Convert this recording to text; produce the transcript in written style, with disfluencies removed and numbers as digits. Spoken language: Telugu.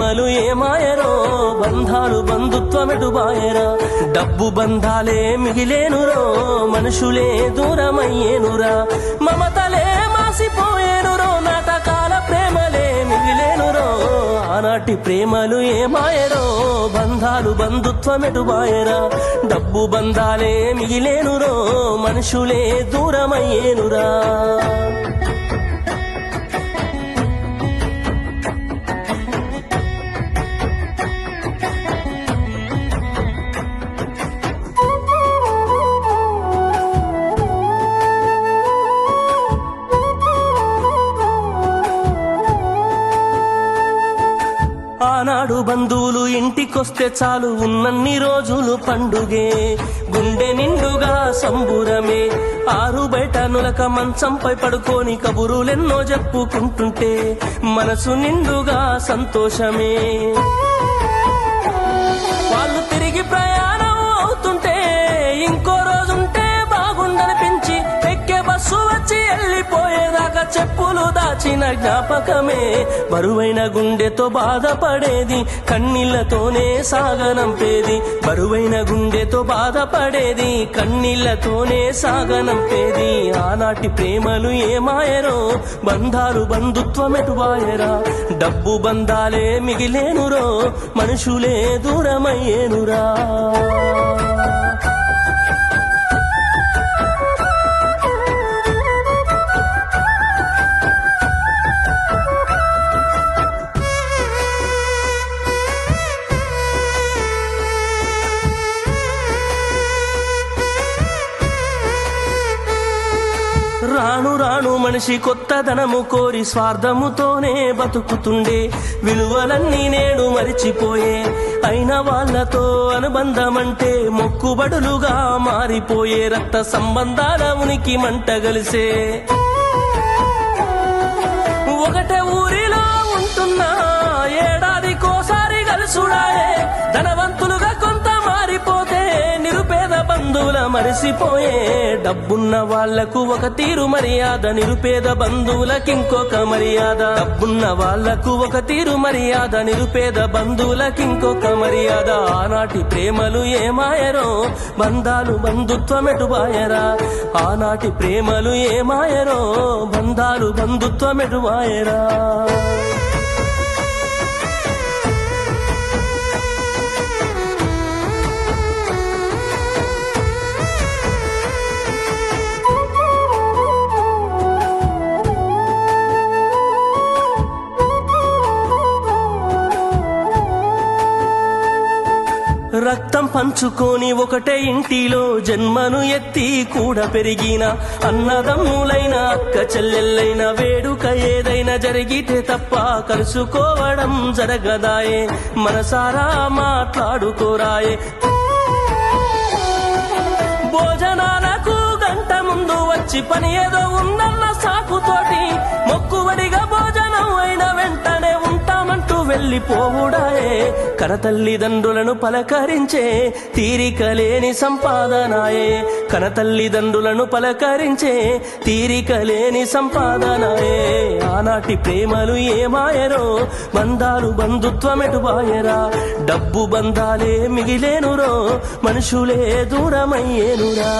ఏమాయరో బంధాలు బంధుత్వమెటు బాయరా డబ్బు బంధాలే మిగిలేనురో మనుషులే దూరమయ్యేనురా మమతలే మాసిపోయేనురో నాటకాల ప్రేమలే మిగిలేనురో ఆనాటి ప్రేమలు ఏమాయరో బంధాలు బంధుత్వమెటు బాయరా డబ్బు బంధాలే మిగిలేనురో మనుషులే దూరమయ్యేనురా ఆనాడు బంధువులు ఇంటికొస్తే చాలు ఉన్నన్ని రోజులు పండుగే గుండె నిండుగా సంబురమే ఆరు బయట నులక మంచంపై పడుకొని కబురులెన్నో చెప్పుకుంటుంటే మనసు నిండుగా సంతోషమే వాళ్ళు తిరిగి ప్రయాణం అవుతుంటే ఇంకో రోజుంటే బాగుండనిపించి ఎక్కే బస్సు వచ్చి వెళ్ళిపోయేదాకా చెప్పులు దాచిన జ్ఞాపకమే బరువైన గుండెతో బాధపడేది కన్నీళ్లతోనే సాగనంపేది బరువైన గుండెతో బాధపడేది కన్నీళ్లతోనే సాగనంపేది ఆనాటి ప్రేమలు ఏమాయరో బంధాలు బంధుత్వమెటు బాయరా డబ్బు బంధాలే మిగిలేనురో మనుషులే దూరమయ్యేనురా రాను రాను మనిషి కొత్తదనము కోరి స్వార్థముతోనే బతుకుతుండే విలువలన్నీ నేడు మరిచిపోయే అయిన వాళ్లతో అనుబంధమంటే మొక్కుబడులుగా మారిపోయే రక్త సంబంధాల ఉనికి మంటగలిసే ఒకటే ఊరిలో ఉంటున్నా ఏడాదికోసారి కలుసుడాయే ధనవంతులుగా కొంత మారిపోతే నిరుపేద బంధువుల మరిసిపోయే డబ్బున్న వాళ్లకు ఒక తీరు మర్యాద నిరుపేద బంధువులకింకొక మర్యాద డబ్బున్న వాళ్లకు ఒక తీరు మర్యాద నిరుపేద బంధువులకింకొక మర్యాద ఆనాటి ప్రేమలు ఏమాయరో బంధాలు బంధుత్వమెటు బాయరా ఆనాటి ప్రేమలు ఏమాయరో బంధాలు బంధుత్వమెటు బాయరా రక్తం పంచుకొని ఒకటే ఇంటిలో జన్మను ఎత్తి కూడా పెరిగిన అన్నదమ్ములైన అక్క చెల్లెళ్ళైన వేడుక ఏదైనా జరిగితే తప్ప కలుసుకోవడం జరగదాయే మనసారా మాట్లాడుకోరాయే భోజనాలకు గంట ముందు వచ్చి పని ఏదో ఉందన్న సాకుతోటి మొక్కుబడిగా భోజనం అయిన వెంటనే ఉంటామంటూ వెళ్ళిపోవుడాయే కనతల్లిదండ్రులను పలకరించే తీరిక లేని సంపాదనాయే కనతల్లిదండ్రులను పలకరించే తీరిక లేని సంపాదనాయే ఆనాటి ప్రేమలు ఏమాయరో బంధాలు బంధుత్వమెటు బాయరా డబ్బు బంధాలే మిగిలేనురో మనుషులే దూరమయ్యేనురా